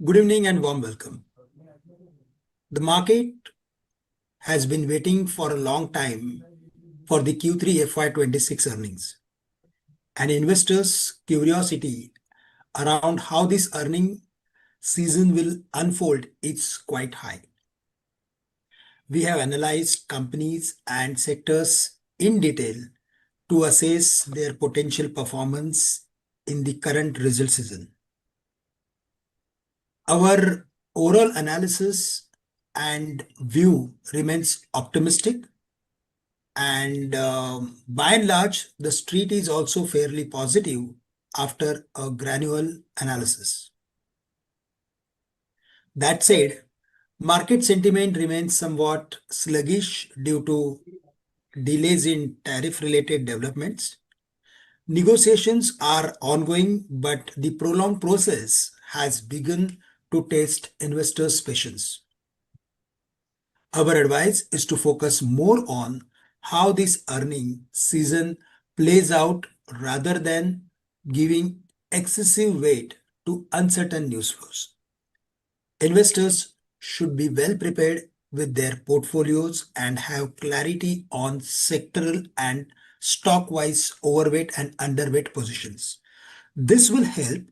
Good evening and warm welcome. The market has been waiting for a long time for the Q3FY 26 earnings, and investors' curiosity around how this earning season will unfold is quite high. We have analyzed companies and sectors in detail to assess their potential performance in the current result season. Our overall analysis and view remains optimistic, and by and large, the street is also fairly positive after a granular analysis. That said, market sentiment remains somewhat sluggish due to delays in tariff-related developments. Negotiations are ongoing, but the prolonged process has begun to test investors' patience. Our advice is to focus more on how this earning season plays out rather than giving excessive weight to uncertain news flows. Investors should be well prepared with their portfolios and have clarity on sectoral and stock-wise overweight and underweight positions. This will help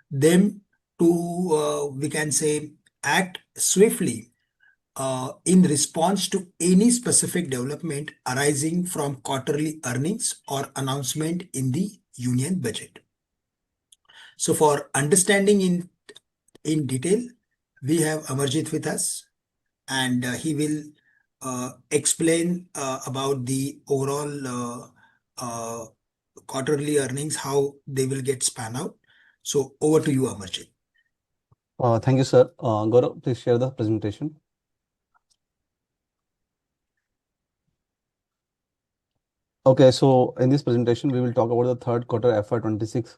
them to, we can say, act swiftly in response to any specific development arising from quarterly earnings or announcement in the union budget. So for understanding in detail, we have Amarjit with us, and he will explain about the overall quarterly earnings, how they will get span out. So over to you, Amarjit. Thank you, sir. Gaurav, please share the presentation. Okay, so in this presentation, we will talk about the third quarter FY26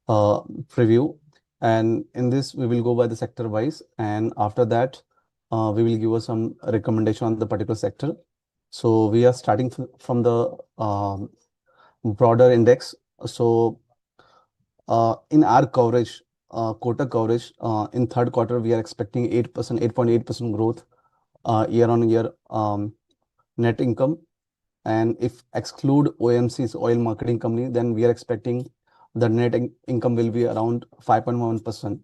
preview. And in this, we will go by the sector wise. And after that, we will give us some recommendation on the particular sector. So we are starting from the broader index. So in our coverage, Kotak coverage, in third quarter, we are expecting 8.8% growth year on year net income. And if exclude OMC's oil marketing company, then we are expecting the net income will be around 5.1%.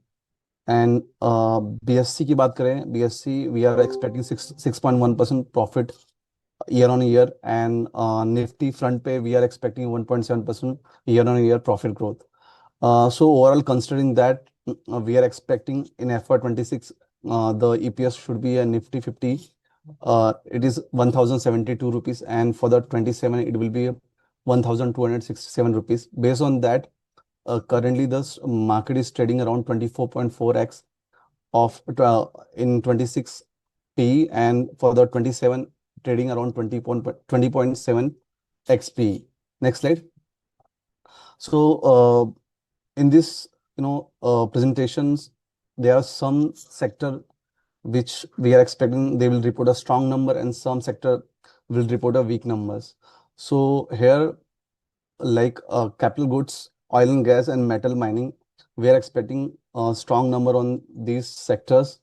And BSC की बात करें, BSC we are expecting 6.1% profit year on year, and Nifty front pay we are expecting 1.7% year on year profit growth. So overall, considering that, we are expecting in FY26 the EPS should be a Nifty 50. It is 1,072 rupees, and for the 27 it will be 1,267 rupees. Based on that, currently the market is trading around 24.4x of in 26 P, and for the 27 trading around 20.7 XP. Next slide. So in this presentations, there are some sector which we are expecting they will report a strong number, and some sector will report a weak numbers. So here, like capital goods, oil and gas, and metal mining, we are expecting a strong number on these sectors.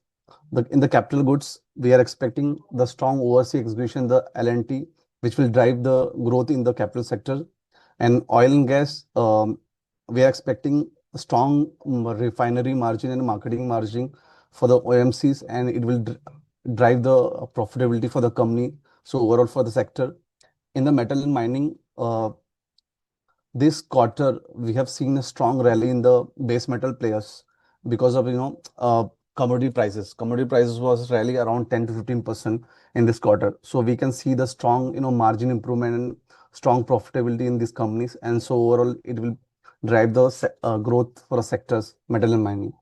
In the capital goods, we are expecting the strong overseas execution, the L&T, which will drive the growth in the capital sector. And oil and gas, we are expecting a strong refinery margin and marketing margin for the OMCs, and it will drive the profitability for the company. So overall for the sector, in the metal and mining, this quarter we have seen a strong rally in the base metal players because of commodity prices. Commodity prices was rally around 10 to 15% in this quarter. So we can see the strong margin improvement and strong profitability in these companies, and so overall it will drive the growth for the sectors metal and mining.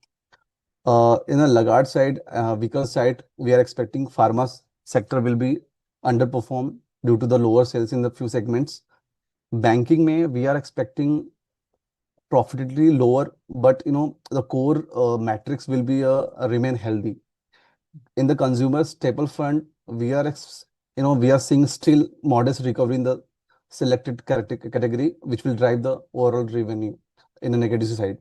In the laggard side, weaker side, we are expecting pharma sector will be underperformed due to the lower sales in the few segments. Banking we are expecting profitability lower, but the core metrics will be remain healthy. In the consumer staple fund, we are seeing still modest recovery in the selected category, which will drive the overall revenue in a negative side.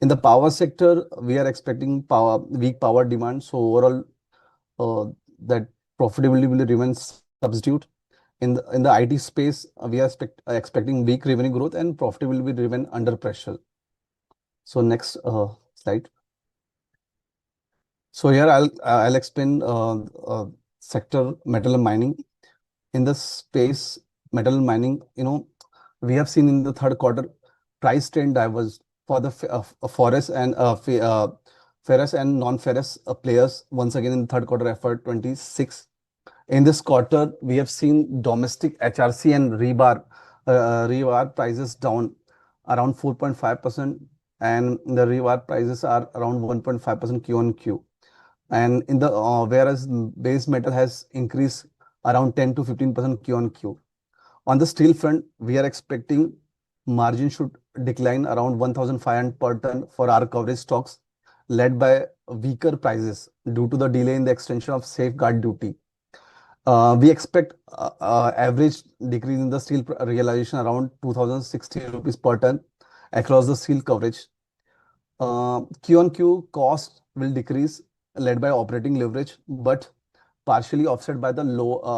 In the power sector, we are expecting weak power demand. So overall, that profitability will remain substitute. In the IT space, we are expecting weak revenue growth and profitability will remain under pressure. So next slide. So here I'll explain sector metal and mining. In the space metal and mining, we have seen in the third quarter price trend diverged for the ferrous and non-ferrous players once again in the third quarter FY26. In this quarter, we have seen domestic HRC and rebar prices down around 4.5%, and the rebar prices are around 1.5% Q on Q. And in the whereas base metal has increased around 10 to 15% Q on Q. On the steel front, we are expecting margin should decline around 1,500 per ton for our coverage stocks, led by weaker prices due to the delay in the extension of safeguard duty. We expect average decrease in the steel realization around 2,060 rupees per ton across the steel coverage. Q on Q cost will decrease, led by operating leverage, but partially offset by the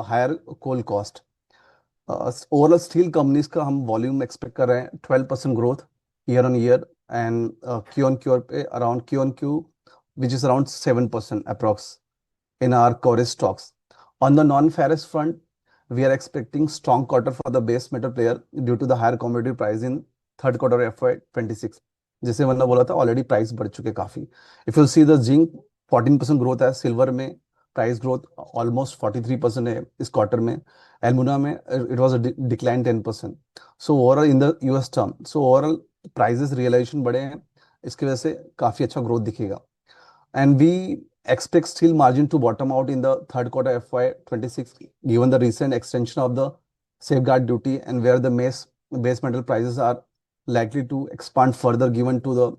higher coal cost. Overall steel companies का हम volume expect कर रहे हैं 12% growth year on year and Q on Q पे around Q on Q, which is around 7% approx in our coverage stocks. On the non-ferrous front, we are expecting strong quarter for the base metal player due to the higher commodity price in third quarter FY26. जैसे मैंने बोला था already price बढ़ चुके काफी. If you see the zinc 14% growth है, silver में price growth almost 43% है इस क्वार्टर में, एल्यूमिना में it was a decline 10%. So overall in the US term, so overall prices realization बढ़े हैं, इसकी वजह से काफी अच्छा ग्रोथ दिखेगा. And we expect steel margin to bottom out in the third quarter FY26, given the recent extension of the safeguard duty and where the base metal prices are likely to expand further given to the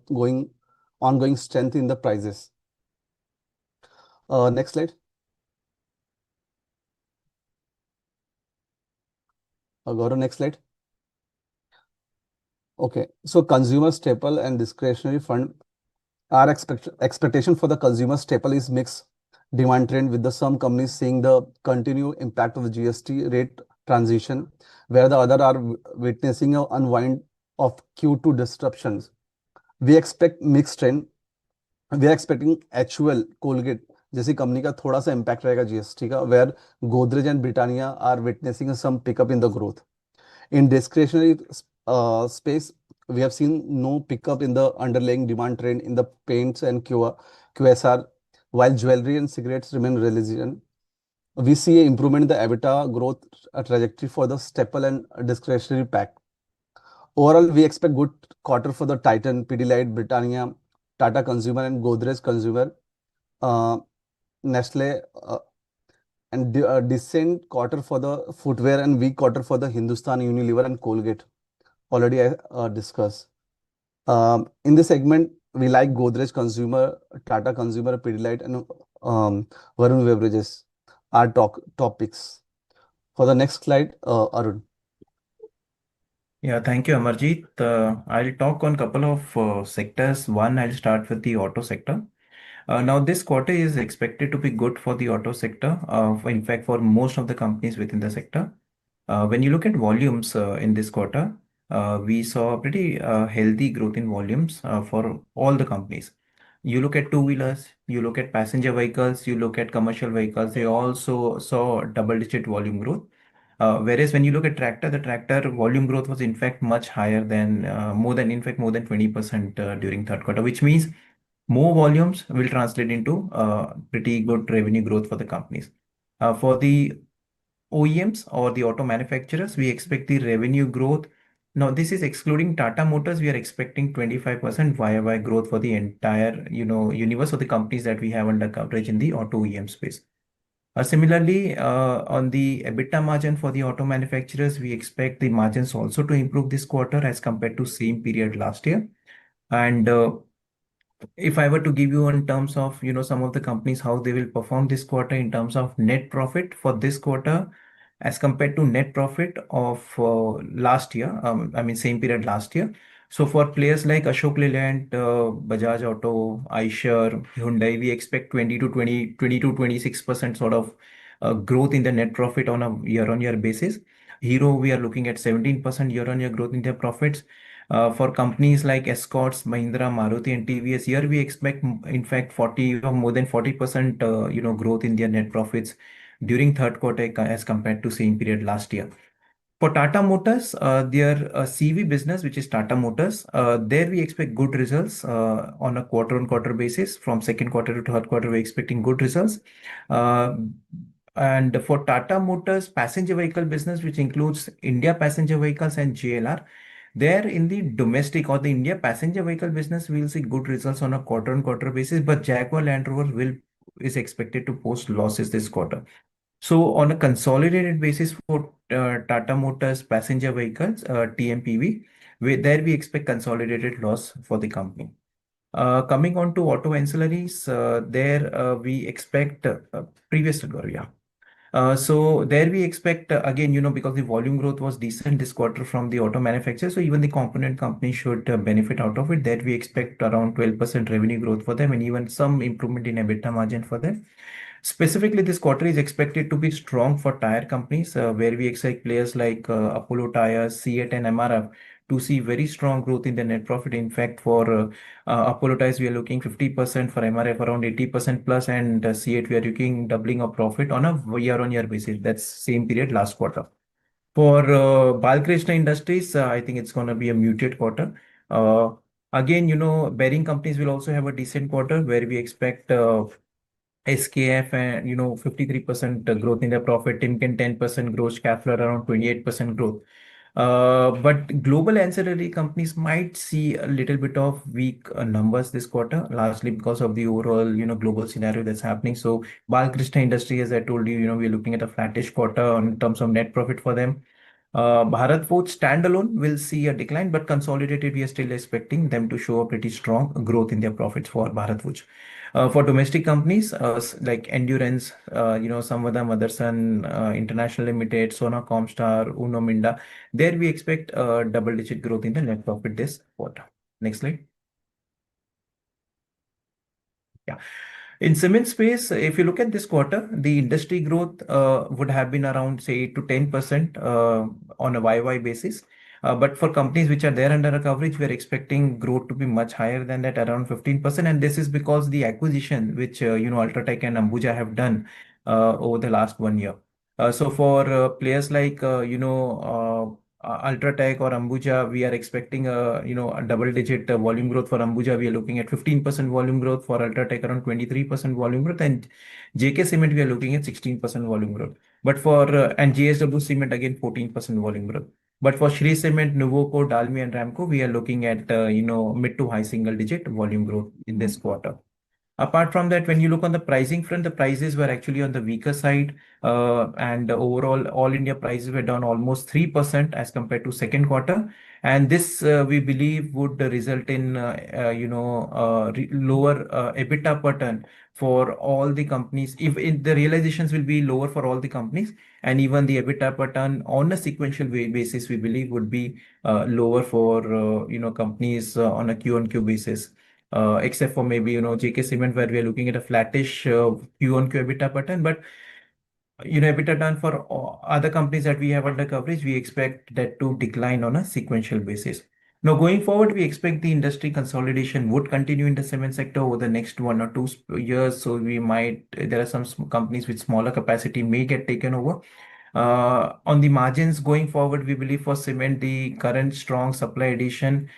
ongoing strength in the prices. Next slide. Go to next slide. Okay, so consumer staple and discretionary fund. Our expectation for the consumer staple is mixed demand trend, with some companies seeing the continued impact of the GST rate transition, where the other are witnessing an unwind of Q2 disruptions. We expect mixed trend. We are expecting HUL, Colgate जैसी company का थोड़ा सा impact रहेगा GST का, where Godrej and Britannia are witnessing some pickup in the growth. In discretionary space, we have seen no pickup in the underlying demand trend in the paints and QSR, while jewelry and cigarettes remain resilient. We see an improvement in the EBITDA growth trajectory for the staple and discretionary pack. Overall, we expect good quarter for the Titan, Pidilite, Britannia, Tata Consumer, and Godrej Consumer, Nestle, and decent quarter for the footwear and weak quarter for the Hindustan Unilever and Colgate. Already I discussed. In this segment, we like Godrej Consumer, Tata Consumer, Pidilite, and Varun Beverages are top picks. For the next slide, Arun. Yeah, thank you, Amarjeet. I'll talk on a couple of sectors. One, I'll start with the auto sector. Now, this quarter is expected to be good for the auto sector, in fact, for most of the companies within the sector. When you look at volumes in this quarter, we saw a pretty healthy growth in volumes for all the companies. You look at two-wheelers, you look at passenger vehicles, you look at commercial vehicles, they also saw double-digit volume growth. Whereas when you look at tractor, the tractor volume growth was in fact much higher than more than 20% during third quarter, which means more volumes will translate into pretty good revenue growth for the companies. For the OEMs or the auto manufacturers, we expect the revenue growth. Now, this is excluding Tata Motors. We are expecting 25% YoY growth for the entire, universe of the companies that we have under coverage in the auto OEM space. Similarly, on the EBITDA margin for the auto manufacturers, we expect the margins also to improve this quarter as compared to same period last year. And if I were to give you in terms of, some of the companies, how they will perform this quarter in terms of net profit for this quarter, as compared to net profit of last year, I mean, same period last year. So for players like Ashok Leyland, Bajaj Auto, Eicher, Hyundai, we expect 20 to 26% sort of growth in the net profit on a year-on-year basis. Hero, we are looking at 17% year-on-year growth in their profits. For companies like Escorts, Mahindra, Maruti, and TVS, here we expect, in fact, 40 or more than 40%, growth in their net profits during third quarter as compared to same period last year. For Tata Motors, their CV business, which is Tata Motors, there we expect good results on a quarter-on-quarter basis. From second quarter to third quarter, we're expecting good results. Uh, and for Tata Motors passenger vehicle business, which includes India passenger vehicles and JLR, there in the domestic or the India passenger vehicle business, we'll see good results on a quarter-on-quarter basis. But Jaguar Land Rover is expected to post losses this quarter. So on a consolidated basis for Tata Motors passenger vehicles, TMPV, there we expect consolidated loss for the company. Coming on to auto ancillaries, there we expect previous figure, yeah. So there we expect again, because the volume growth was decent this quarter from the auto manufacturer, so even the component company should benefit out of it. That we expect around 12% revenue growth for them and even some improvement in EBITDA margin for them. Specifically, this quarter is expected to be strong for tire companies, where we expect players like Apollo Tyres, CEAT, and MRF to see very strong growth in the net profit. In fact, for Apollo Tyres, we are looking 50%, for MRF around 80% plus, and CEAT, we are looking doubling of profit on a year-on-year basis. That's same period last quarter. For Balkrishna Industries, I think it's going to be a muted quarter. Again, bearing companies will also have a decent quarter where we expect SKF and 53% growth in their profit, Timken 10% growth, Schaeffler around 28% growth. But global ancillary companies might see a little bit of weak numbers this quarter, largely because of the overall global scenario that's happening. So Balkrishna Industry, as I told you, we're looking at a flattish quarter in terms of net profit for them. Bharat Forge standalone will see a decline, but consolidated, we are still expecting them to show a pretty strong growth in their profits for Bharat Forge. For domestic companies like Endurance, Samvada Motherson, International Limited, Sona Comstar, Uno Minda, there we expect double-digit growth in the net profit this quarter. Next slide. Yeah. In cement space, if you look at this quarter, the industry growth would have been around, say, 8 to 10% on a YY basis. But for companies which are there under a coverage, we are expecting growth to be much higher than that, around 15%. And this is because the acquisition which Ultratech and Ambuja have done over the last 1 year. So for players like Ultratech or Ambuja, we are expecting a double-digit volume growth. For Ambuja, we are looking at 15% volume growth. For Ultratech, around 23% volume growth, and JK Cement, we are looking at 16% volume growth. But for and JSW Cement, again 14% volume growth. But for Shree Cement, Nuvoco, Dalmia, and Ramco, we are looking at mid to high single-digit volume growth in this quarter. Apart from that, when you look on the pricing front, the prices were actually on the weaker side, and overall, all India prices were down almost 3% as compared to second quarter. And this, we believe, would result in lower EBITDA per ton for all the companies. If the realizations will be lower for all the companies, and even the EBITDA per ton on a sequential basis, we believe would be lower for companies on a Q-on-Q basis. Except for maybe JK Cement, where we are looking at a flattish Q-on-Q EBITDA pattern. But EBITDA done for other companies that we have under coverage, we expect that to decline on a sequential basis. Now, going forward, we expect the industry consolidation would continue in the cement sector over the next 1 or 2 years. So there are some companies with smaller capacity may get taken over. On the margins going forward, we believe for cement, the current strong supply addition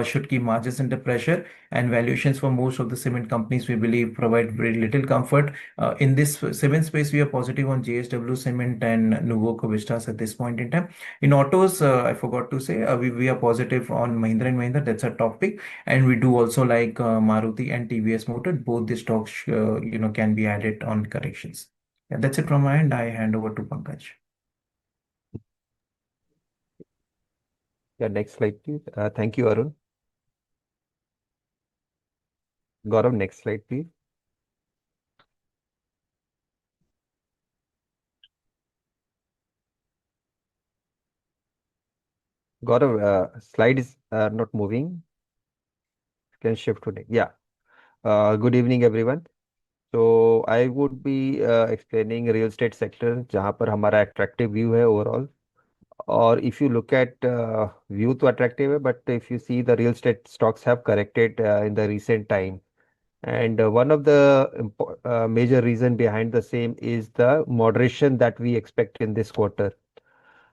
should keep margins under pressure, and valuations for most of the cement companies, we believe, provide very little comfort. In this cement space, we are positive on JSW Cement and Nuvoco Vistas at this point in time. In autos, I forgot to say, we are positive on Mahindra and Mahindra. That's a topic. And we do also like Maruti and TVS Motor. Both the stocks, can be added on corrections. Yeah, that's it from my end. I hand over to Pankaj. Yeah, next slide, please. Thank you, Arun. Gaurav, next slide, please. Gaurav, slides are not moving. Can shift to next. Yeah. Good evening, everyone. So I would be explaining real estate sector जहाँ पर हमारा attractive view है overall. Or if you look at view तो attractive है, but if you see the real estate stocks have corrected in the recent time. And one of the major reason behind the same is the moderation that we expect in this quarter.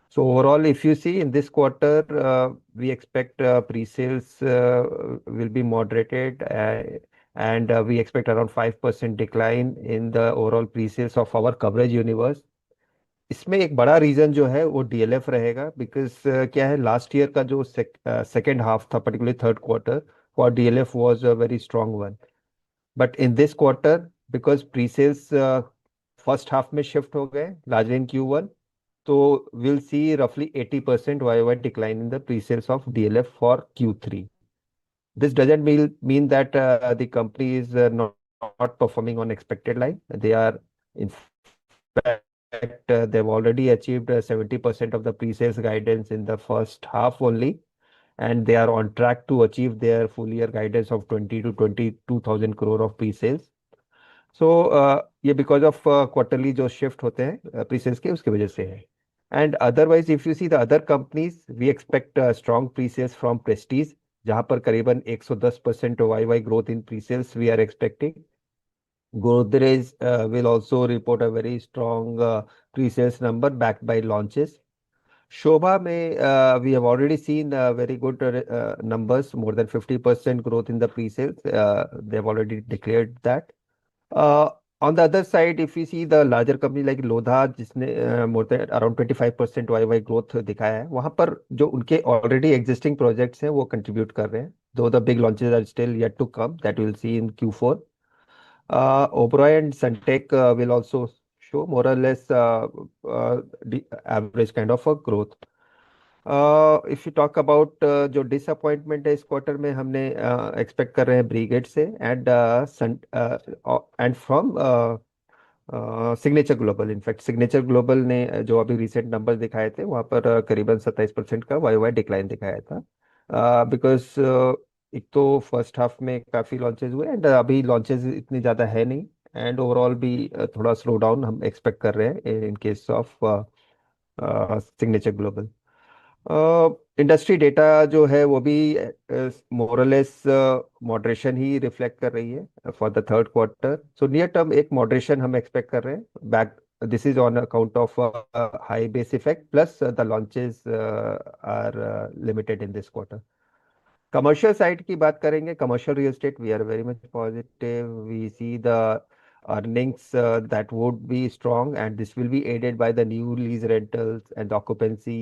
So overall, if you see in this quarter, we expect pre-sales will be moderated, and we expect around 5% decline in the overall pre-sales of our coverage universe. इसमें एक बड़ा reason जो है वो DLF रहेगा because क्या है last year का जो सेकेंड हाफ था particularly third quarter for DLF was a very strong one but in this quarter because pre sales first half में शिफ्ट हो गए लार्जर इन Q1 तो we'll see roughly 80% YoY decline in the pre-sales of DLF for Q3. This doesn't mean that the company is not performing on expected line. They are, in fact, they've already achieved 70% of the pre-sales guidance in the first half only, and they are on track to achieve their full year guidance of 20 to 22,000 crore of pre-sales. So ये because of quarterly जो shift होते हैं presales के उसकी वजह से है and otherwise if you see the other companies we expect strong presales from Prestige जहां पर करीबन 110% Y Y growth in presales we are expecting Godrej will also report a very strong pre-sales number backed by launches. Shobha may we have already seen very good numbers, more than 50% growth in the pre-sales. They have already declared that. Uh, on the other side, if we see the larger company like Lodha जिसने more than around 25% YY growth दिखाया है वहां पर जो उनके already existing projects हैं वो contribute कर रहे हैं though the big launches are still yet to come that we'll see in Q4. Oberoi and Sunteck will also show more or less the average kind of a growth. If you talk about जो disappointment है इस quarter में हमने expect कर रहे हैं brigade से and from signature global in fact signature global ने जो अभी रिसेंट नंबर दिखाए थे वहाँ पर करीबन 27% का वाई वाई डिक्लाइन दिखाया था बिकॉज एक तो फर्स्ट हाफ में काफ़ी लॉन्चेस हुए एंड अभी लॉन्चेस इतनी ज़्यादा है नहीं एंड ओवरऑल भी थोड़ा स्लो डाउन हम एक्सपेक्ट कर रहे हैं in case of signature global industry data जो है वो भी मोरलेस मॉडरेशन ही रिफ्लेक्ट कर रही है for the third quarter so near term एक मॉडरेशन हम एक्सपेक्ट कर रहे हैं back this is on account of high base effect plus the launches are limited in this quarter commercial side की बात करेंगे commercial real estate we are very much positive we see the earnings that would be strong and this will be aided by the new lease rentals and occupancy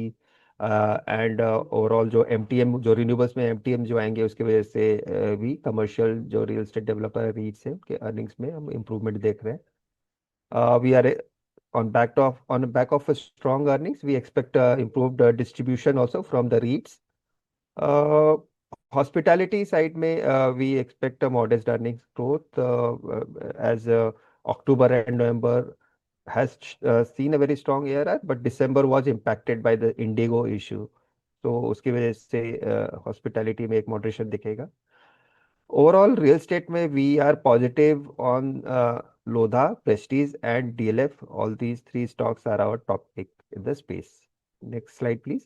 and overall जो MTM जो renewables में MTM जो आएंगे उसकी वजह से भी commercial जो रियल एस्टेट डेवलपर रीट्स है उनके अर्निंग्स में हम इम्प्रूवमेंट देख रहे हैं we are on back of a strong earnings we expect improved distribution also from the REITs. Hospitality side में we expect a modest earnings growth as October and November has seen a very strong ARR, but December was impacted by the Indigo issue. तो उसकी वजह से hospitality में एक moderation दिखेगा overall real estate में we are positive on Lodha prestige and DLF all these three stocks are our top pick in the space next slide please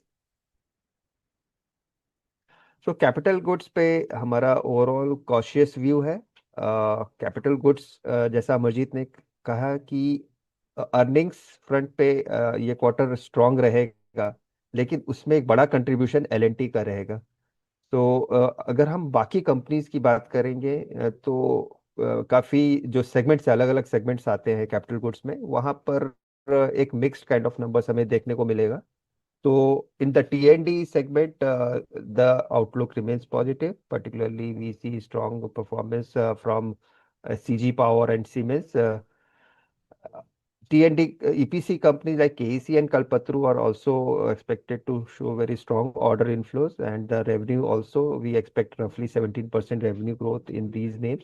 so capital goods पे हमारा ओवरऑल कॉशियस व्यू है capital goods जैसा अमरजीत ने कहा कि earnings front पे ये quarter strong रहेगा लेकिन उसमें एक बड़ा कंट्रीब्यूशन एलएनटी का रहेगा तो अगर हम बाकी कंपनीज की बात करेंगे तो काफ़ी जो सेगमेंट्स अलग अलग सेगमेंट्स आते हैं कैपिटल गुड्स में वहाँ पर एक मिक्स्ड काइंड ऑफ नंबर्स हमें देखने को मिलेगा तो in the T&D segment, the outlook remains positive. Particularly, we see strong performance from CG Power and Siemens. T&D EPC companies like KEC and Kalpataru are also expected to show very strong order inflows, and the revenue also we expect roughly 17% revenue growth in these names.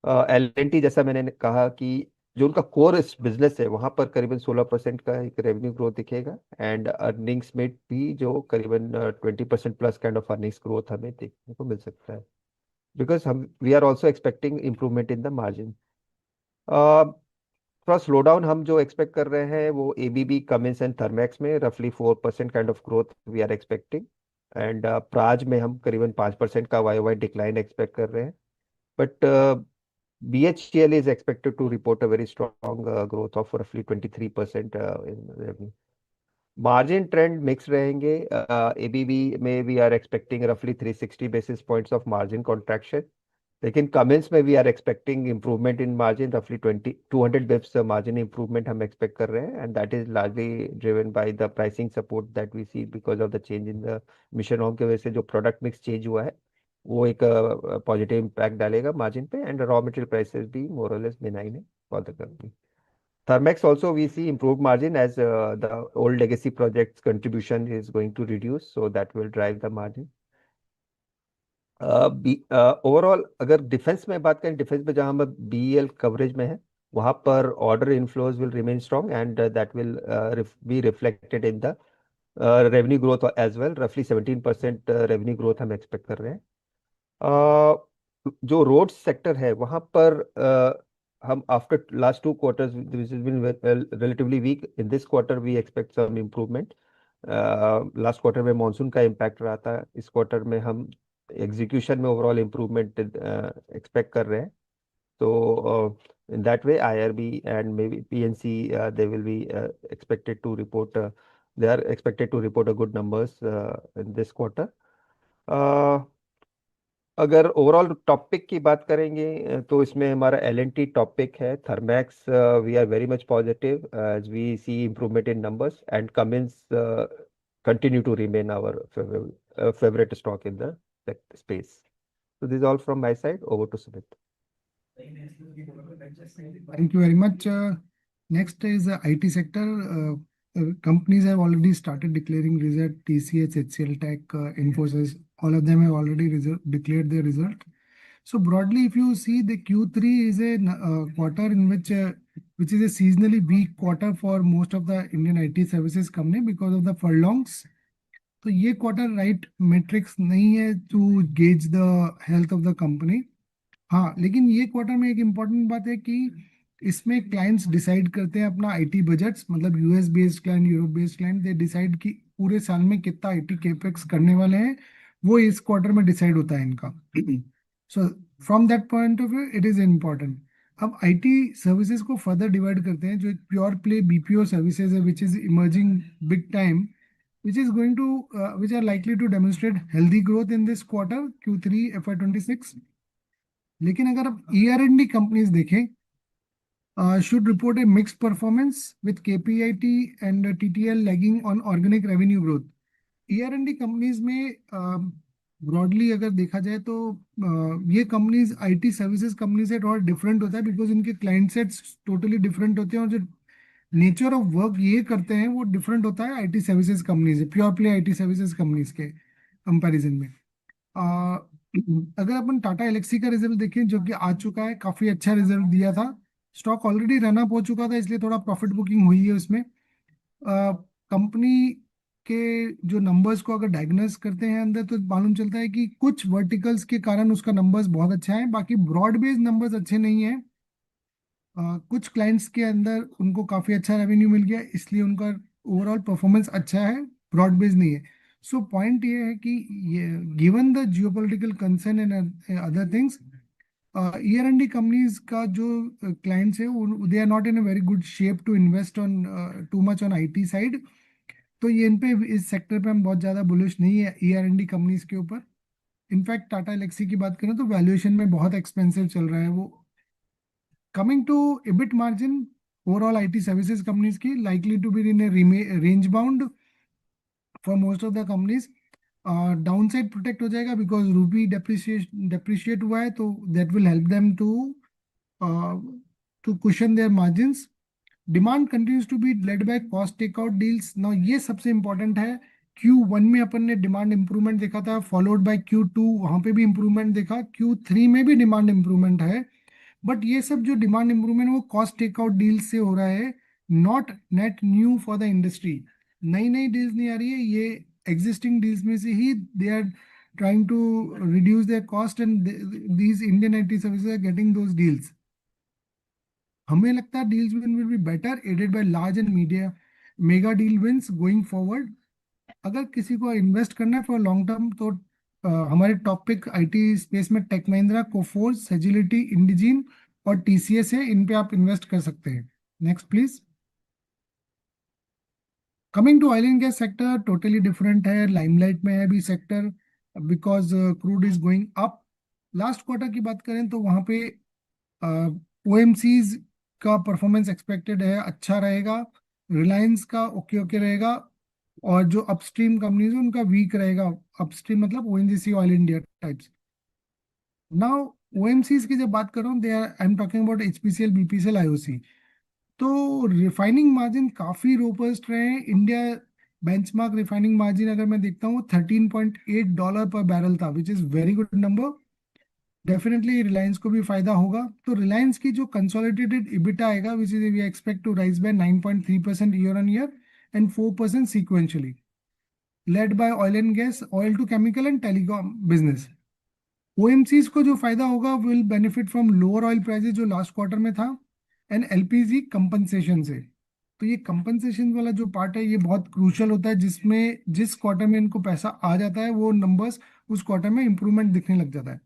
L&T जैसा मैंने कहा कि जो उनका core business है वहां पर करीबन 16% का एक रेवेन्यू ग्रोथ दिखेगा, एंड अर्निंग्स में भी जो करीबन 20% plus kind of earnings growth हमें देखने को मिल सकता है, बिकॉज हम we are also expecting improvement in the margin. थोड़ा स्लो डाउन हम जो एक्सपेक्ट कर रहे हैं वो एबीबी, कमिंस एंड थर्मैक्स में रफली 4% kind of growth we are expecting, and Praj में हम करीबन 5% का वाई वाई डिक्लाइन एक्सपेक्ट कर रहे हैं, but BHEL is expected to report a very strong growth of roughly 23% in revenue. Margin trend mixed रहेंगे, ABB में we are expecting roughly 360 basis points of margin contraction, लेकिन Cummins में we are expecting improvement in margin roughly 200 bips margin improvement हम expect कर रहे हैं, and that is largely driven by the pricing support that we see because of the change in the mission norm की वजह से जो product mix change हुआ है वो एक पॉजिटिव इम्पैक्ट डालेगा मार्जिन पे, एंड रॉ मटेरियल प्राइसेस भी मोर और लेस बिनाइन है for the company. Thermex also we see improved margin as the old legacy projects contribution is going to reduce, so that will drive the margin. Overall अगर defence में बात करें, defence में जहां हम BEL कवरेज में है वहां पर order inflows will remain strong, and that will be reflected in the revenue growth as well, रफली 17% रेवेन्यू ग्रोथ हम एक्सपेक्ट कर रहे हैं। जो रोड सेक्टर है वहां पर हम after last 2 quarters which has been relatively weak, in this quarter we expect some improvement. Last quarter में मानसून का इम्पैक्ट रहा था, इस क्वार्टर में हम एग्जीक्यूशन में ओवरऑल इम्प्रूवमेंट एक्सपेक्ट कर रहे हैं, तो in that way IRB and maybe PNC they will be expected to report they are expected to report a good numbers in this quarter. अगर ओवरऑल टॉपिक की बात करेंगे तो इसमें हमारा LNT टॉपिक है, Thermax we are very much positive as we see improvement in numbers, and Cummins continue to remain our favorite stock in the space. So this is all from my side. Over to Sumit. Thank you very much. Next is the IT sector. Companies have already started declaring result. TCS, HCL Tech, Infosys, all of them have already declared their result. So broadly, if you see, the Q3 is a quarter in which is a seasonally weak quarter for most of the Indian IT services company because of the furlongs. तो ये quarter right metrics नहीं है to gauge the health of the company. हाँ, लेकिन ये quarter में एक important बात है कि इसमें क्लाइंट्स डिसाइड करते हैं अपना आईटी बजट्स, मतलब US based client, Europe based client, they decide कि पूरे साल में कितना आईटी केपेक्स करने वाले हैं, वो इस क्वार्टर में डिसाइड होता है इनका। So from that point of view it is important. अब आईटी सर्विसेज को फर्दर डिवाइड करते हैं, जो एक प्योर प्ले बीपीओ सर्विसेज है which is emerging big time, which is going to which are likely to demonstrate healthy growth in this quarter Q3 FY26. लेकिन अगर आप ER&D कंपनीज देखें, should report a mixed performance with KPIT and TTL lagging on organic revenue growth. ER&D companies में broadly अगर देखा जाए तो ये कंपनीज आईटी सर्विसेज कंपनी से थोड़ा डिफरेंट होता है, बिकॉज इनके क्लाइंट सेट्स टोटली डिफरेंट होते हैं और जो नेचर ऑफ वर्क ये करते हैं वो डिफरेंट होता है आईटी सर्विसेज कंपनीज से, pure play IT services companies के कंपैरिजन में। अगर अपन टाटा एलेक्सी का रिजल्ट देखें जो कि आ चुका है, काफी अच्छा रिजल्ट दिया था, स्टॉक ऑलरेडी रन अप हो चुका था इसलिए थोड़ा प्रॉफिट बुकिंग हुई है उसमें। कंपनी के जो नंबर्स को अगर डायग्नोस करते हैं अंदर तो मालूम चलता है कि कुछ वर्टिकल्स के कारण उसका नंबर्स बहुत अच्छा है, बाकी ब्रॉड बेस्ड नंबर्स अच्छे नहीं है। कुछ क्लाइंट्स के अंदर उनको काफी अच्छा रेवेन्यू मिल गया इसलिए उनका ओवरऑल परफॉर्मेंस अच्छा है, ब्रॉड बेस्ड नहीं है। सो पॉइंट ये है कि given the geopolitical concern and other things, ER&D companies का जो क्लाइंट्स है they are not in a very good shape to invest on too much on IT side, तो ये इन पे इस सेक्टर पे हम बहुत ज़्यादा बुलिश नहीं है ER&D कंपनीज के ऊपर। इनफैक्ट टाटा एलेक्सी की बात करें तो वैल्यूएशन में बहुत एक्सपेंसिव चल रहा है वो। कमिंग टू EBIT मार्जिन, ओवरऑल आईटी सर्विसेज कंपनीज की likely to be in a range bound for most of the companies. Downside protect हो जाएगा बिकॉज रूपी डेप्रिशिएट हुआ है, तो that will help them to cushion their margins. Demand continues to be led by cost takeout deals. Now ये सबसे important है, Q1 में अपन ने डिमांड इंप्रूवमेंट देखा था, फॉलोड बाय Q2, वहां पे भी इंप्रूवमेंट देखा, Q3 में भी डिमांड इंप्रूवमेंट है, बट ये सब जो डिमांड इंप्रूवमेंट वो कॉस्ट टेकआउट डील से हो रहा है, not net new for the industry. नई नई डील्स नहीं आ रही है, ये एग्जिस्टिंग डील्स में से ही they are trying to reduce their cost, and these Indian IT services are getting those deals. हमें लगता है deals win will be better aided by large and media mega deal wins going forward. अगर किसी को invest करना है for long term तो हमारे टॉपिक आईटी स्पेस में टेक महिंद्रा, कोफोर्स, सेजिलिटी, इंडिजीन और टीसीएस है, इन पे आप इन्वेस्ट कर सकते हैं। Next please. Coming to oil and gas sector, totally different है, लाइमलाइट में है अभी sector because crude is going up. Last quarter की बात करें तो वहां पे ओएमसीज का परफॉर्मेंस एक्सपेक्टेड है अच्छा रहेगा, रिलायंस का ओके ओके रहेगा, और जो अपस्ट्रीम कंपनीज है उनका वीक रहेगा। अपस्ट्रीम मतलब ONGC, oil India types. Now OMCs की जब बात कर रहा हूँ, they are I am talking about HPCL, BPCL, IOC. तो रिफाइनिंग मार्जिन काफी रोबस्ट रहे हैं। इंडिया बेंचमार्क रिफाइनिंग मार्जिन अगर मैं देखता हूँ $13.8 पर बैरल था, which is very good number. Definitely Reliance को भी फायदा होगा। तो रिलायंस की जो कंसोलिडेटेड इबिटा आएगा, which is we expect to rise by 9.3% year on year and 4% sequentially, led by oil and gas, oil to chemical and telecom business. OMCs को जो फायदा होगा will benefit from lower oil prices जो last quarter में था, and LPG compensation से। तो ये कंपनसेशन वाला जो पार्ट है ये बहुत क्रूशियल होता है, जिसमें जिस क्वार्टर में इनको पैसा आ जाता है वो नंबर्स उस क्वार्टर में इंप्रूवमेंट दिखने लग जाता है।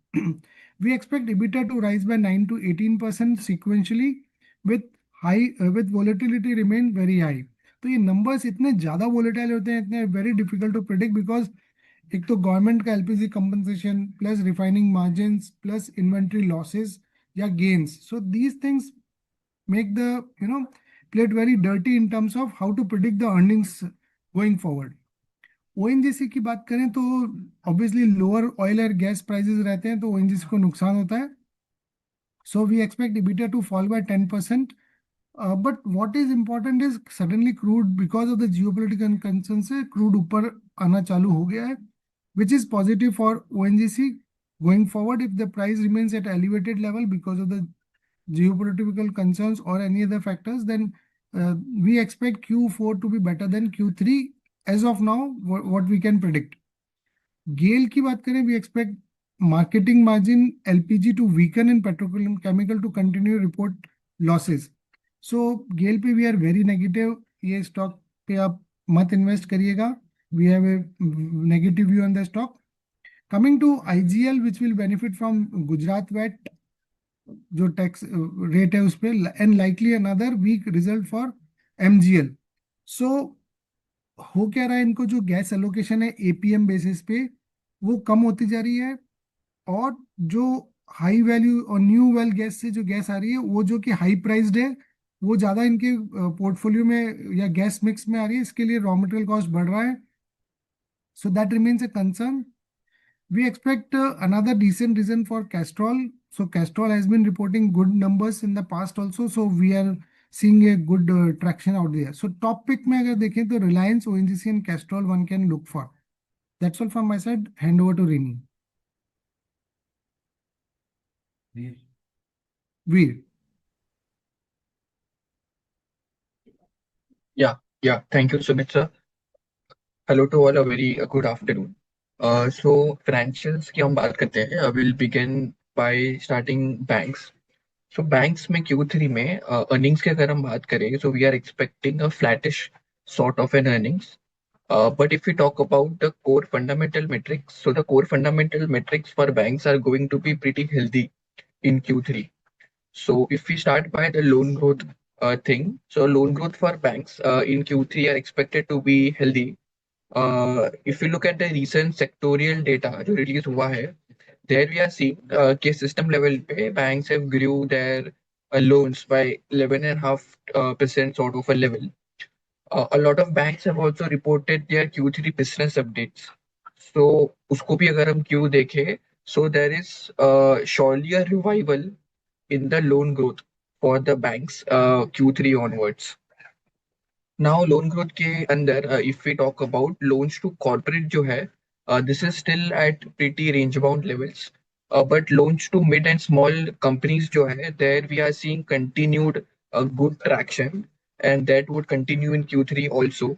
We expect EBITDA to rise by 9 to 18% sequentially with high with volatility remain very high. तो ये नंबर्स इतने ज्यादा वोलेटाइल होते हैं, इतने very difficult to predict, because एक तो गवर्नमेंट का LPG compensation plus refining margins plus inventory losses या gains, so these things make the plate very dirty in terms of how to predict the earnings going forward. ONGC की बात करें तो obviously lower oil और gas prices रहते हैं तो ONGC को नुकसान होता है। So we expect EBITDA to fall by 10%। But what is important is suddenly crude because of the geopolitical concern से क्रूड ऊपर आना चालू हो गया है, which is positive for ONGC going forward. If the price remains at elevated level because of the geopolitical concerns or any other factors, then we expect Q4 to be better than Q3 as of now, what we can predict. गेल की बात करें, we expect marketing margin LPG to weaken and petrochemical to continue report losses. So गेल पे we are very negative, ये stock पे आप मत invest करिएगा, we have a negative view on the stock. Coming to IGL, which will benefit from Gujarat VAT जो tax rate है उस पे, and likely another weak result for MGL. So हो क्या रहा है, इनको जो गैस एलोकेशन है एपीएम बेसिस पे वो कम होती जा रही है, और जो हाई वैल्यू और न्यू वेल गैस से जो गैस आ रही है वो जो कि हाई प्राइस्ड है वो ज्यादा इनके पोर्टफोलियो में या गैस मिक्स में आ रही है, इसके लिए रॉ मटेरियल कॉस्ट बढ़ रहा है। So that remains a concern. We expect another decent reason for Castrol. So Castrol has been reporting good numbers in the past also. So we are seeing a good traction out there. So top pick में अगर देखें तो Reliance, ONGC and Castrol one can look for. That's all from my side. Hand over to Rini. Veer. Yeah. Thank you, Sumit sir. Hello to all, a very good afternoon. So financials की हम बात करते हैं. We'll begin by starting banks. So banks में Q3 में earnings की अगर हम बात करें, so we are expecting a flattish sort of an earnings. But if we talk about the core fundamental metrics, so the core fundamental metrics for banks are going to be pretty healthy in Q3. So if we start by the loan growth thing, so loan growth for banks in Q3 are expected to be healthy. If you look at the recent sectorial data जो release हुआ है, there we are seeing कि system level पे banks have grew their loans by 11.5% sort of a level. A lot of banks have also reported their Q3 business updates. So उसको भी अगर हम Q देखें, so there is surely a revival in the loan growth for the banks Q3 onwards. Now loan growth के अंदर if we talk about loans to corporate जो है, this is still at pretty range bound levels. But loans to mid and small companies जो है, there we are seeing continued good traction, and that would continue in Q3 also.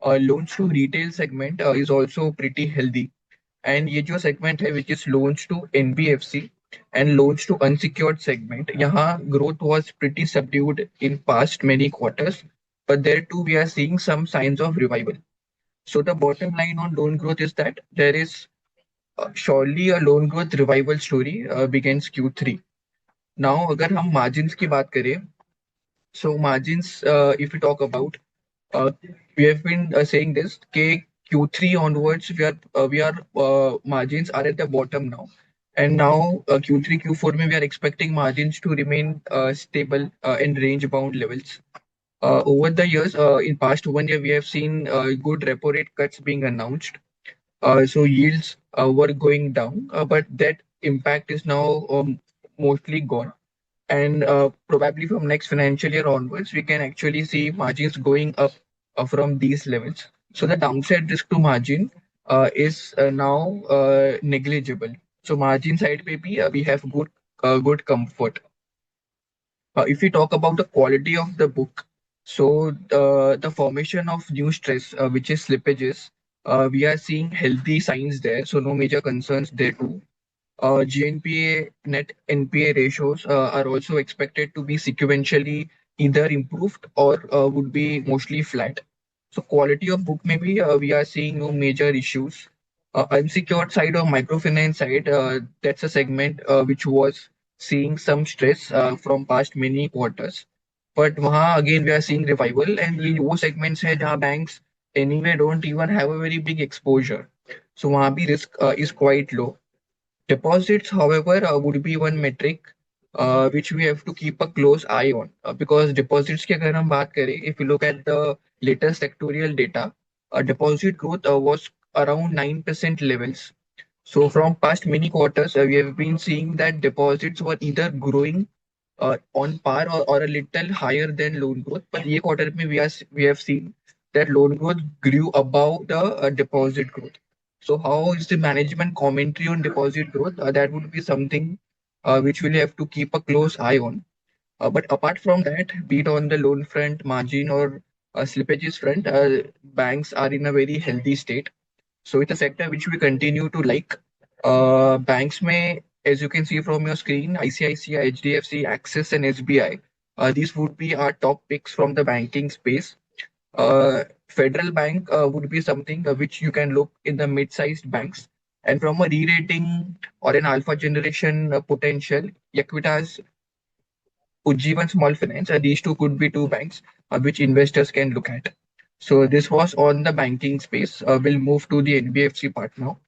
Loans to retail segment is also pretty healthy. And ये जो segment है, which is loans to NBFC and loans to unsecured segment, यहाँ growth was pretty subdued in past many quarters, but there too we are seeing some signs of revival. So the bottom line on loan growth is that there is surely a loan growth revival story begins Q3. Now अगर हम margins की बात करें, so margins if we talk about, uh, we have been saying this कि Q3 onwards we are margins are at the bottom now, and now Q3 Q4 में we are expecting margins to remain stable in range bound levels. Over the years, in past 1 year, we have seen good repo rate cuts being announced. So yields were going down, but that impact is now mostly gone. And probably from next financial year onwards, we can actually see margins going up from these levels. So the downside risk to margin is now negligible. So margin side, maybe we have good comfort. If we talk about the quality of the book, so the formation of new stress, which is slippages, we are seeing healthy signs there. So no major concerns there too. GNPA net NPA ratios are also expected to be sequentially either improved or would be mostly flat. So quality of book, maybe we are seeing no major issues. Unsecured side or microfinance side, that's a segment which was seeing some stress from past many quarters. But वहाँ again we are seeing revival, and ये वो segments है जहाँ banks anyway don't even have a very big exposure. So वहाँ भी risk is quite low. Deposits, however, would be one metric which we have to keep a close eye on, because deposits की अगर हम बात करें, if you look at the latest sectorial data, deposit growth was around 9% levels. So from past many quarters, we have been seeing that deposits were either growing on par or a little higher than loan growth. But ये quarter में we have seen that loan growth grew above the deposit growth. So how is the management commentary on deposit growth? That would be something which we'll have to keep a close eye on. But apart from that, be it on the loan front, margin, or slippages front, banks are in a very healthy state. So it's a sector which we continue to like. Banks may, as you can see from your screen, ICICI, HDFC, Axis, and SBI. These would be our top picks from the banking space. Federal Bank would be something which you can look in the mid-sized banks. And from a re-rating or an alpha generation potential, Equitas, Ujjivan Small Finance, these two could be two banks which investors can look at. So this was on the banking space. We'll move to the NBFC part now.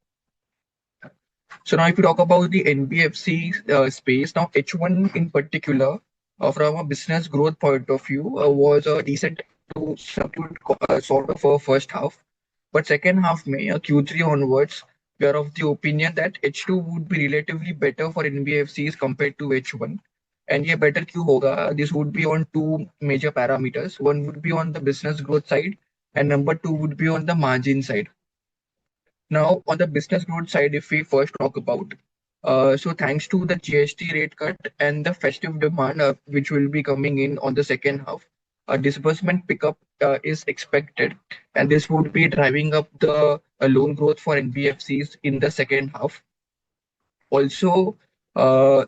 So now if you talk about the NBFC space, now H1 in particular, from a business growth point of view, was a decent to subdued sort of a first half. But second half May, Q3 onwards, we are of the opinion that H2 would be relatively better for NBFCs compared to H1. And yeah, better क्यों होगा? This would be on two major parameters. One would be on the business growth side, and number two would be on the margin side. Now, on the business growth side, if we first talk about, so thanks to the GST rate cut and the festive demand, which will be coming in on the second half, a disbursement pickup is expected, and this would be driving up the loan growth for NBFCs in the second half. Also,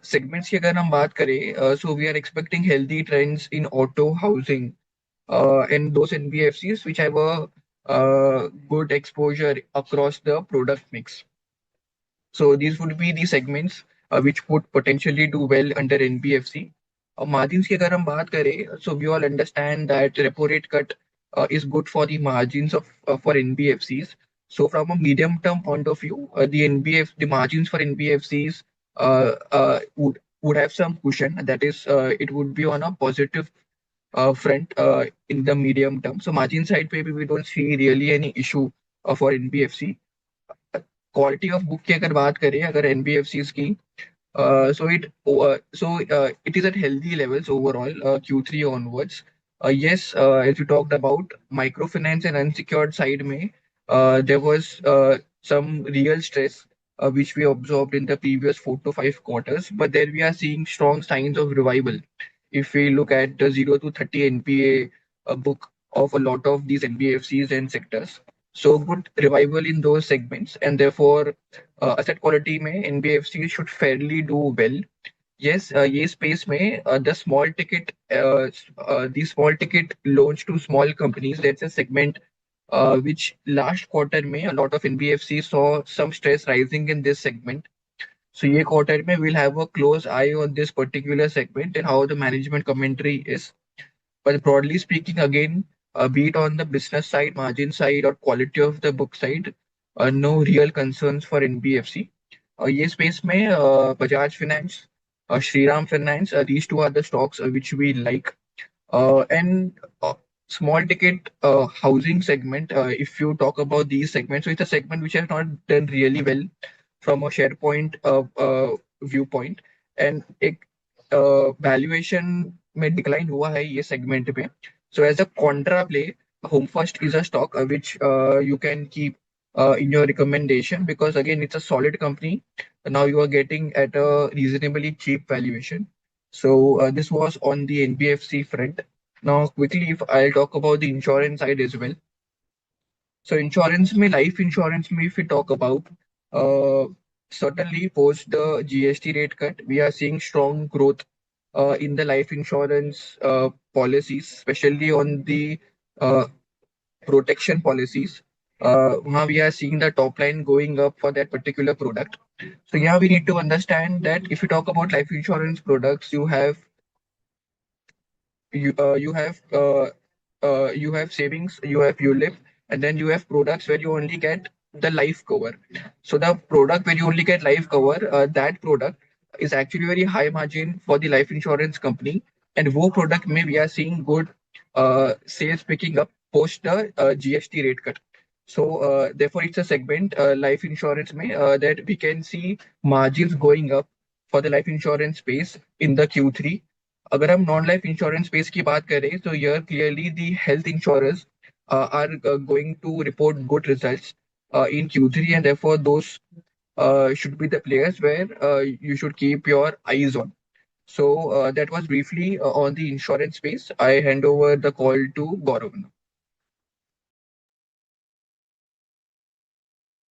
segments की अगर हम बात करें, so we are expecting healthy trends in auto, housing, and those NBFCs which have a good exposure across the product mix. So these would be the segments which could potentially do well under NBFC. Margins की अगर हम बात करें, so we all understand that repo rate cut is good for the margins of for NBFCs. So from a medium term point of view, the margins for NBFCs would have some cushion. That is, it would be on a positive front in the medium term. So margin side, maybe we don't see really any issue for NBFC. Quality of book की अगर बात करें अगर NBFCs की, it is at healthy levels overall, Q3 onwards. Yes, as you talked about microfinance and unsecured side में, there was some real stress which we observed in the previous 4 to 5 quarters. But then we are seeing strong signs of revival. If we look at the 0 to 30 NPA book of a lot of these NBFCs and sectors, so good revival in those segments, and therefore asset quality में NBFC should fairly do well. Yes, ये space में the small ticket loans to small companies, that's a segment which last quarter में a lot of NBFC saw some stress rising in this segment. So ये quarter में we'll have a close eye on this particular segment and how the management commentary is. But broadly speaking, again, be it on the business side, margin side, or quality of the book side, no real concerns for NBFC. ये space में Bajaj Finance, Shriram Finance, these two are the stocks which we like. And small ticket housing segment, if you talk about these segments, so it's a segment which has not done really well from a share point viewpoint, and एक valuation में decline हुआ है ये segment पे. So as a contra play, Home First is a stock which you can keep in your recommendation, because again it's a solid company. Now you are getting at a reasonably cheap valuation. So this was on the NBFC front. Now quickly, if I'll talk about the insurance side as well. So insurance में, life insurance में, if we talk about, uh, certainly post the GST rate cut, we are seeing strong growth in the life insurance policies, especially on the uh, protection policies. Now we are seeing the top line going up for that particular product. So yeah, we need to understand that if you talk about life insurance products, you have savings, you have ULIP, and then you have products where you only get the life cover. So the product where you only get life cover, that product is actually very high margin for the life insurance company, and वो product में we are seeing good sales picking up post the GST rate cut. So therefore it's a segment, life insurance में, that we can see margins going up for the life insurance space in the Q3. अगर हम non life insurance space की बात करें, तो यर clearly the health insurance are going to report good results in Q3, and therefore those should be the players where you should keep your eyes on. So that was briefly on the insurance space. I hand over the call to Gaurav now.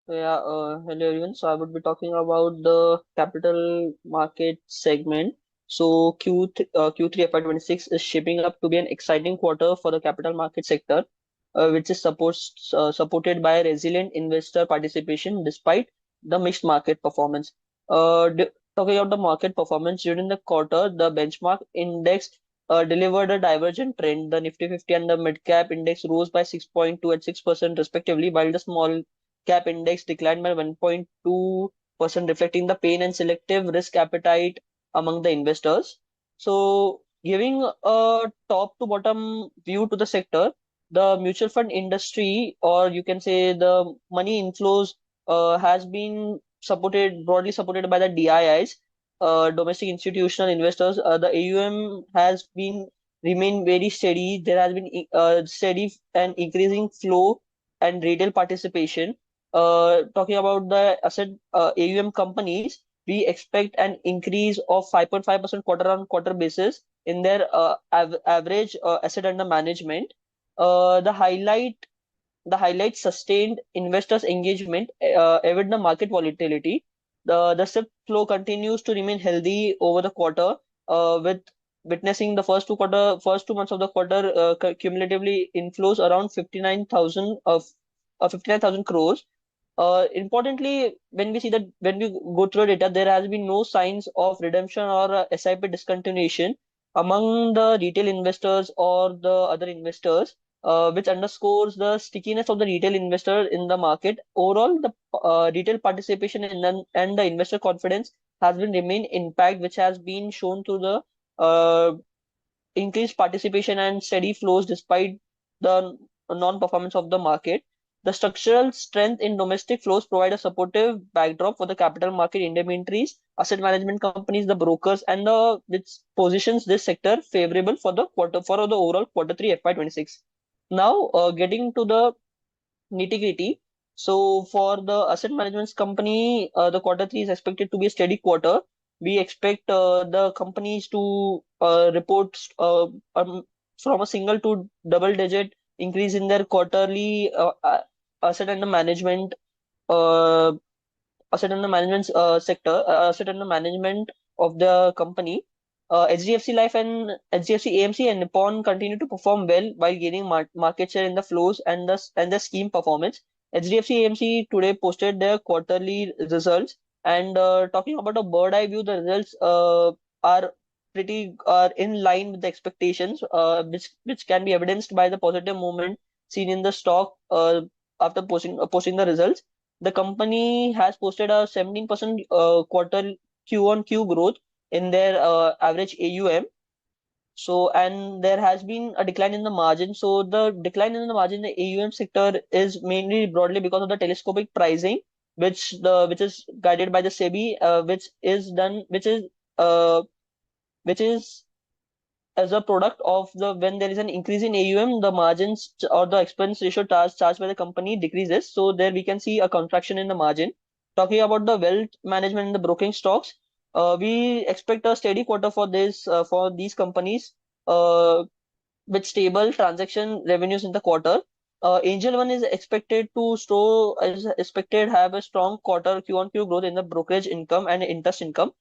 Yeah, hello everyone. So I would be talking about the capital market segment. So Q3 FY26 is shaping up to be an exciting quarter for the capital market sector, which is supported by resilient investor participation despite the mixed market performance. Talking about the market performance during the quarter, the benchmark index delivered a divergent trend. The Nifty 50 and the mid cap index rose by 6.2 and 6% respectively, while the small cap index declined by 1.2%, reflecting the pain and selective risk appetite among the investors. So, giving a top to bottom view to the sector, the mutual fund industry, or you can say the money inflows, has been broadly supported by the DIIs, domestic institutional investors. The AUM has been remained very steady. There has been steady and increasing flow and retail participation. Talking about the asset AUM companies, we expect an increase of 5.5% quarter on quarter basis in their average asset under management. The highlight sustained investors' engagement amid the market volatility. The SIP flow continues to remain healthy over the quarter, with witnessing the first 2 months of the quarter cumulatively inflows around 59,000 crores. Importantly, when we go through the data, there has been no signs of redemption or SIP discontinuation among the retail investors or the other investors, which underscores the stickiness of the retail investor in the market. Overall, the retail participation and the investor confidence has been remain intact, which has been shown through the increased participation and steady flows despite the non-performance of the market. The structural strength in domestic flows provide a supportive backdrop for the capital market intermediaries, asset management companies, the brokers, and which positions this sector favorable for the overall quarter 3 FY26. Now, getting to the nitty-gritty. So for the asset management company, the quarter three is expected to be a steady quarter. We expect the companies to report from a single to double digit increase in their quarterly asset under management uh, asset under management of the company. HDFC Life and HDFC AMC and Nippon continue to perform well while gaining market share in the flows and the scheme performance. HDFC AMC today posted their quarterly results, and talking about a bird eye view, the results are are in line with the expectations, which can be evidenced by the positive movement seen in the stock after posting the results. The company has posted a 17% quarter Q on Q growth in their average AUM. So, and there has been a decline in the margin. So, the decline in the margin in the AUM sector is mainly broadly because of the telescopic pricing, which is guided by the SEBI, uh, which is as a product of the when there is an increase in AUM, the margins or the expense ratio charged by the company decreases. So there we can see a contraction in the margin. Talking about the wealth management and the broking stocks, we expect a steady quarter for these companies with stable transaction revenues in the quarter. Angel One is expected have a strong quarter Q on Q growth in the brokerage income and interest income.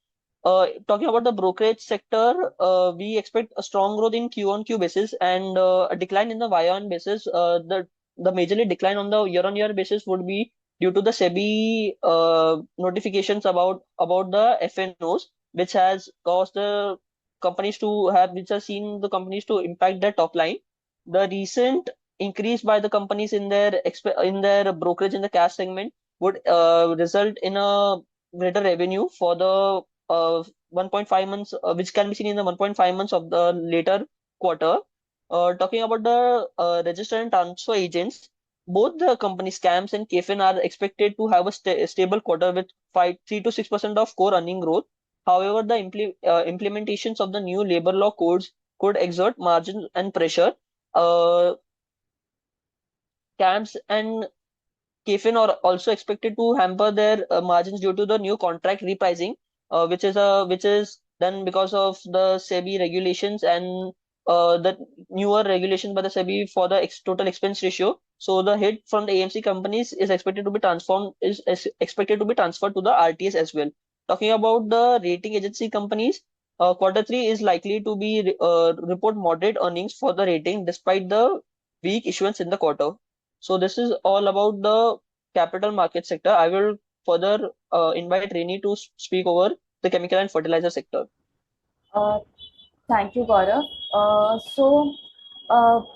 Talking about the brokerage sector, we expect a strong growth in Q on Q basis and a decline in the Y on basis. The majorly decline on the year on year basis would be due to the SEBI notifications about the FNOs, which has caused the which has seen the companies to impact their top line. The recent increase by the companies in their brokerage in the cash segment would result in a greater revenue for the 1.5 months, which can be seen in the 1.5 months of the later quarter. Talking about the register and transfer agents, both the company scams and KFIN are expected to have a stable quarter with 3 to 6% of core earning growth. However, the implementations of the new labor law codes could exert margin and pressure. Camps and KFIN are also expected to hamper their margins due to the new contract repricing, which is done because of the SEBI regulations and the newer regulation by the SEBI for the total expense ratio. So the hit from the AMC companies is expected to be transferred to the RTS as well. Talking about the rating agency companies, quarter three is likely to be report moderate earnings for the rating despite the weak issuance in the quarter. So this is all about the capital market sector. I will further invite Rini to speak over the chemical and fertilizer sector. Uh, Thank you, Gaurav.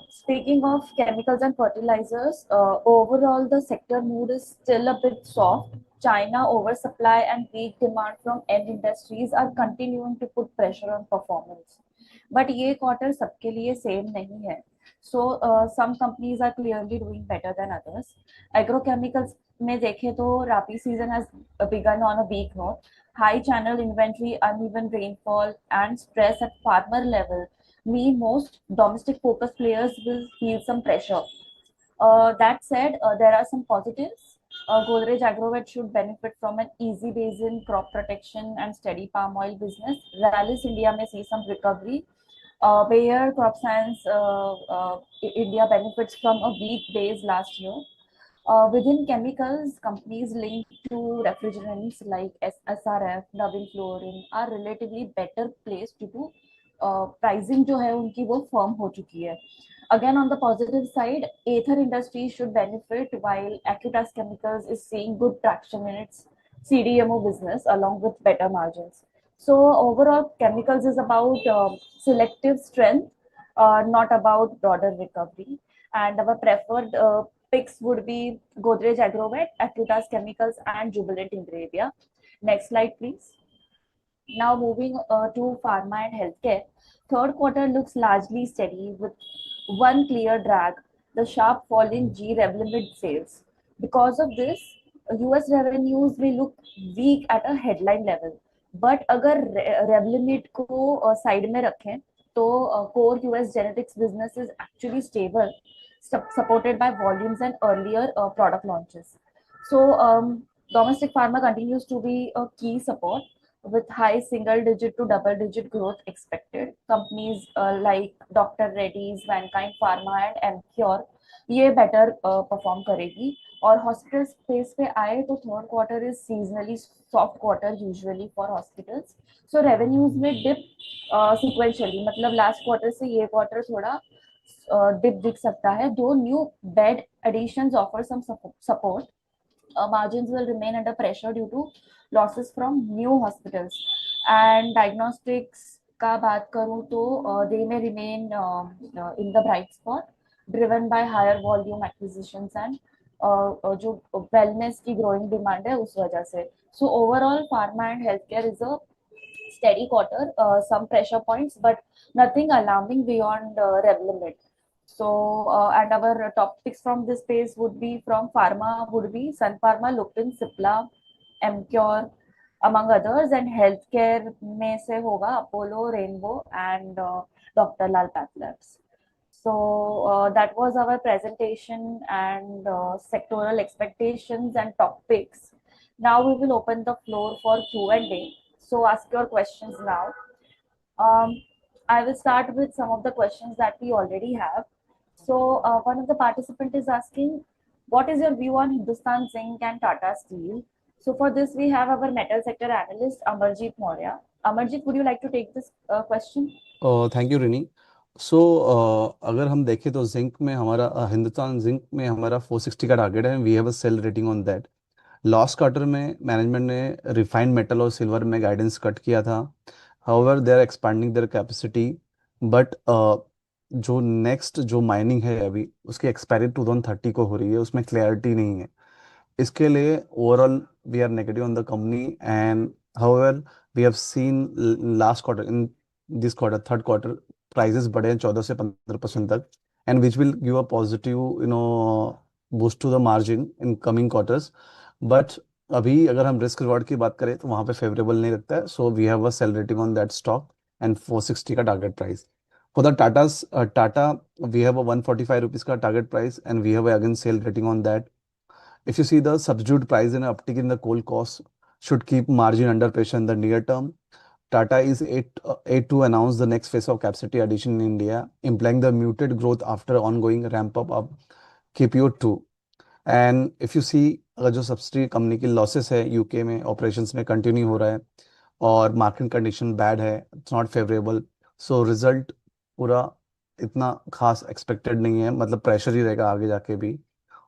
Speaking of chemicals and fertilizers, overall the sector mood is still a bit soft. China oversupply and weak demand from end industries are continuing to put pressure on performance. But ये quarter सबके लिए same नहीं है. So some companies are clearly doing better than others. Agrochemicals में देखें तो rabi season has begun on a weak note. High channel inventory, uneven rainfall, and stress at farmer level mean most domestic focused players will feel some pressure. That said, there are some positives. Godrej Agrovet should benefit from an easy base in crop protection and steady palm oil business. Rallis India may see some recovery. Bayer Crop Science India benefits from a weak base last year. Within chemicals, companies linked to refrigerants like SRF, Navin Fluorine are relatively better placed due to pricing जो है उनकी वो firm हो चुकी है. Again, on the positive side, ether industry should benefit while Acutaas Chemicals is seeing good traction in its CDMO business along with better margins. So overall, chemicals is about selective strength, not about broader recovery. And our preferred picks would be Godrej Agrovet, Acutaas Chemicals, and Jubilant Ingrevia. Next slide, please. Now moving to pharma and healthcare. Third quarter looks largely steady with one clear drag, the sharp fall in G Revlimid sales. Because of this, US revenues may look weak at a headline level. But अगर Revlimid को side में रखें, तो core US genetics business is actually stable, supported by volumes and earlier product launches. So domestic pharma continues to be a key support with high single digit to double digit growth expected. Companies like Dr. Reddy's, Mankind Pharma and Emcure ये better perform करेगी. और hospital space पे आए तो third quarter is seasonally soft quarter usually for hospitals. So revenues में dip sequentially, मतलब last quarter से ये क्वार्टर थोड़ा डिप दिख सकता है. Though new bed additions offer some support, margins will remain under pressure due to losses from new hospitals. And diagnostics का बात करूँ तो they may remain in the bright spot driven by higher volume acquisitions and जो wellness की growing demand है उस वजह से. So overall pharma and healthcare is a steady quarter, some pressure points but nothing alarming beyond Revlimid. So, and our top picks from this space would be from pharma, would be Sun Pharma, Lupin, Cipla, Emcure, among others, and healthcare में से होगा Apollo, Rainbow, and Dr. Lal Pathlabs. So that was our presentation and sectoral expectations and topics. Now we will open the floor for Q&A. So ask your questions now. I will start with some of the questions that we already have. So one of the participant is asking, what is your view on Hindustan Zinc and Tata Steel? So for this, we have our metal sector analyst, Amarjeet Maurya. Amarjeet, would you like to take this question? Thank you Rini. So अगर हम देखें तो zinc में हमारा Hindustan zinc में हमारा 460 का target है. We have a sell rating on that. Last quarter में मैनेजमेंट ने रिफाइंड मेटल और सिल्वर में गाइडेंस कट किया था. However they are expanding their capacity, but जो नेक्स्ट जो माइनिंग है अभी उसकी एक्सपायरी 2030 को हो रही है, उसमें क्लैरिटी नहीं है. इसके लिए overall we are negative on the company. And however we have seen last quarter, in this quarter third quarter prices बढ़े हैं 14 से 15% तक, and which will give a positive boost to the margin in coming quarters. But अभी अगर हम risk reward की बात करें तो वहाँ पे फेवरेबल नहीं लगता है. So we have a sell rating on that stock and 460 का target price. For the Tata we have a 145 rupees का target price and we have again sell rating on that. If you see the subdued price and uptick in the coal cost should keep margin under pressure in the near term. Tata is eight to announce the next phase of capacity addition in India, implying the muted growth after ongoing ramp up of KPO2. And if you see, अगर जो subsidiary company की losses है UK में operations में continue हो रहा है और मार्केट कंडीशन बैड है, it's not favourable. So result पूरा इतना खास एक्सपेक्टेड नहीं है, मतलब प्रेशर ही रहेगा आगे जाके भी.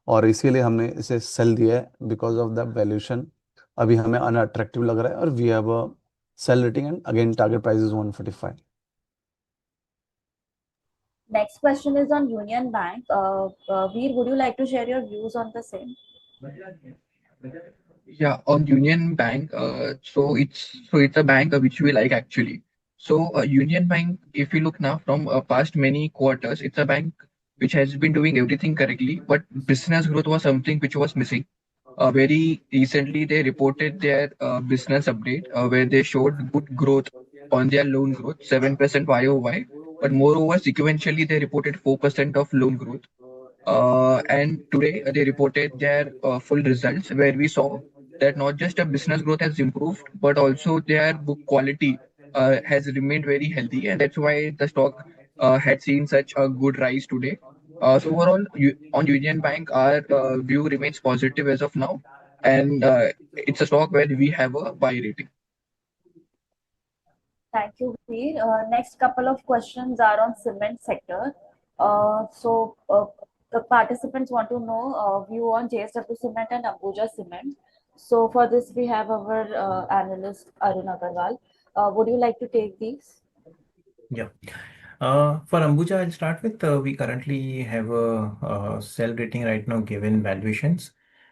और इसीलिए हमने इसे सेल दिया है बिकॉज ऑफ द वैल्यूएशन. अभी हमें अनअट्रैक्टिव लग रहा है और we have a sell rating and again target price is 145. Next question is on Union Bank. Veer, would you like to share your views on the same? Yeah, on Union Bank, so it's a bank which we like actually. So Union Bank, if you look now from past many quarters, it's a bank which has been doing everything correctly, but business growth was something which was missing. Very recently, they reported their business update where they showed good growth on their loan growth, 7% YOY, but moreover, sequentially, they reported 4% of loan growth. And today they reported their full results where we saw that not just a business growth has improved, but also their book quality has remained very healthy, and that's why the stock had seen such a good rise today. So overall, on Union Bank, our view remains positive as of now, and it's a stock where we have a buy rating. Thank you, Veer. Next couple of questions are on cement sector. The participants want to know view on JSW Cement and Ambuja Cement. So for this, we have our analyst Arun Agarwal. Would you like to take these? Yeah. For Ambuja, I'll start with we currently have a sell rating right now given valuations.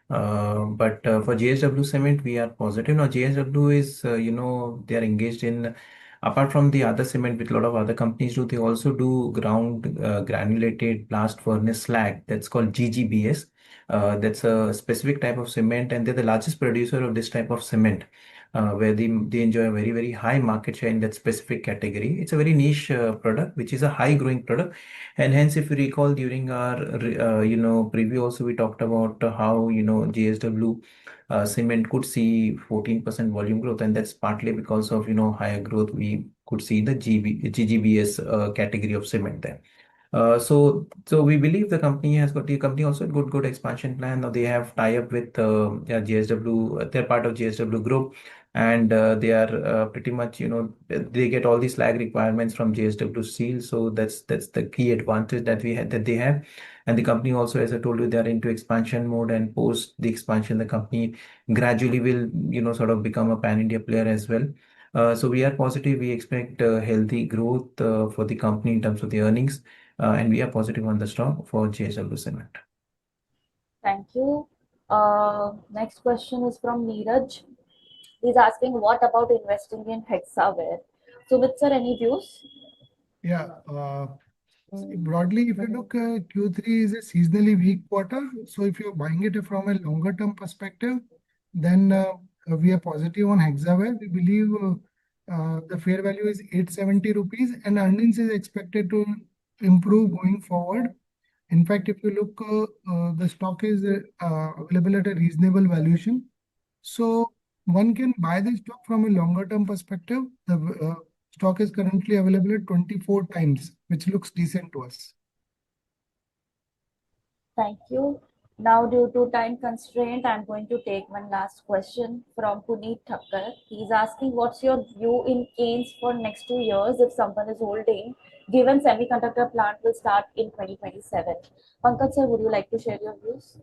But for JSW Cement, we are positive. Now, JSW is, they are engaged in, apart from the other cement, which a lot of other companies do, they also do ground granulated blast furnace slag. That's called GGBS. That's a specific type of cement, and they're the largest producer of this type of cement. where they enjoy a very, very high market share in that specific category. It's a very niche product, which is a high growing product. And hence, if you recall, during our, preview also, we talked about how, JSW cement could see 14% volume growth, and that's partly because of, higher growth we could see in the GGBS category of cement there. So we believe the company also got good expansion plan. Now they have tie up with yeah, JSW. They're part of JSW Group, and they are pretty much, they get all the slag requirements from JSW Steel. So that's the key advantage that they have. And the company also, as I told you, they are into expansion mode, and post the expansion, the company gradually will, sort of become a pan-India player as well. So we are positive. We expect healthy growth for the company in terms of the earnings, and we are positive on the stock for JSW Cement. Thank you. Next question is from Neeraj. He's asking, what about investing in Hexaware? So, with sir, any views? Yeah. Broadly, if you look, Q3 is a seasonally weak quarter. So if you're buying it from a longer term perspective, then we are positive on Hexaware. We believe the fair value is 870 rupees and earnings is expected to improve going forward. In fact, if you look, the stock is available at a reasonable valuation. So one can buy the stock from a longer term perspective. The stock is currently available at 24 times, which looks decent to us. Thank you. Now, due to time constraint, I'm going to take one last question from Puneet Thakkar. He's asking, what's your view in Keynes for next 2 years if someone is holding, given semiconductor plant will start in 2027? Pankaj sir, would you like to share your views?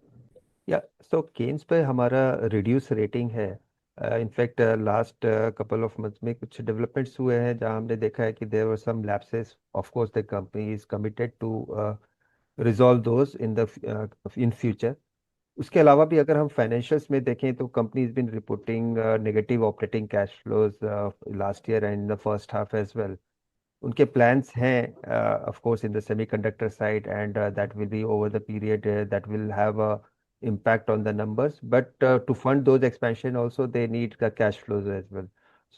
Yeah, so Keynes पे हमारा reduce rating है. In fact last couple of months में कुछ developments हुए हैं जहां हमने देखा है कि there were some lapses. Of course the company is committed to resolve those in future. उसके अलावा भी अगर हम फाइनेंशियल्स में देखें तो company is been reporting negative operating cash flows last year and the first half as well. उनके plans हैं of course in the semiconductor side and that will be over the period that will have a impact on the numbers, but to fund those expansion also they need the cash flows as well.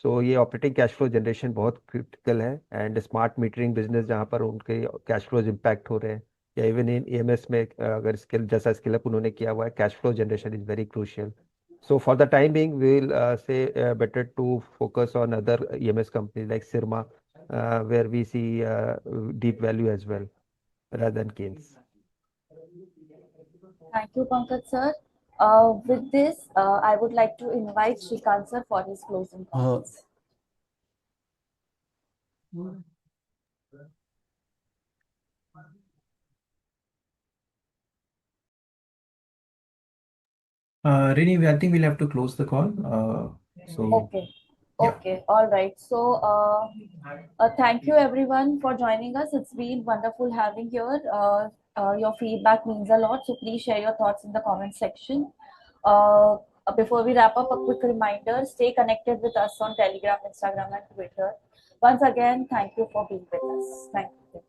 So ये operating cash flow generation बहुत critical है, and smart metering business जहाँ पर उनके cash flows impact हो रहे हैं, या even in EMS में अगर स्किल जैसा स्किल अप उन्होंने किया हुआ है, cash flow generation is very crucial. So for the time being we will say better to focus on other EMS companies like Sirma, where we see deep value as well rather than Keynes. Thank you, Pankaj sir. With this, I would like to invite Shrikant sir for his closing comments. Rini, I think we'll have to close the call. Okay. Okay, all right. So, thank you everyone for joining us. It's been wonderful having here. Your feedback means a lot, so please share your thoughts in the comment section. Before we wrap up, a quick reminder: stay connected with us on Telegram, Instagram, and Twitter. Once again, thank you for being with us. Thank you.